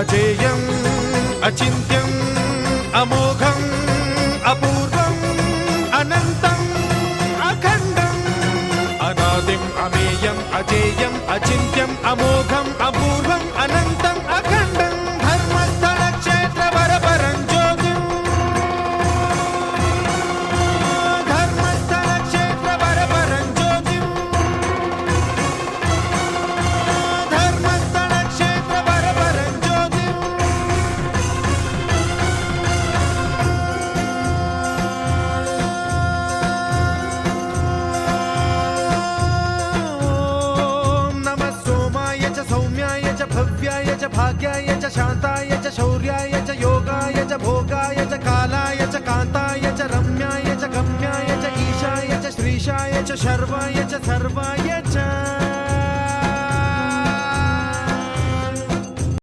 అజేయం అచింత్యం అమోఘం అపూర్వం అనంతం అఖండం అనాదిం అమేయం అజేయం అచింత్యం అమోఘం అపూర్వం అనంతం అఖండం ధర్మస్థల క్షేత్ర వరపరం జ్యోతిం ధర్మస్థల క్షేత్ర వరపరం జ్యోతిం ధర్మస్థల క్షేత్ర వరపరం జ్యోతిం ఓం నమః సోమాయ చ సౌమ్యాయ చ భవ్యాయ చ భాగ్యాయ చ శాంతాయ చ శౌర్యాయ చ యోగాయ చ భోగాయ చ కాలాయ చ కాంతాయ చ రమ్యాయ చ గమ్యాయ చ ఈశాయ చ శ్రీశాయ చ శర్వాయ చ సర్వ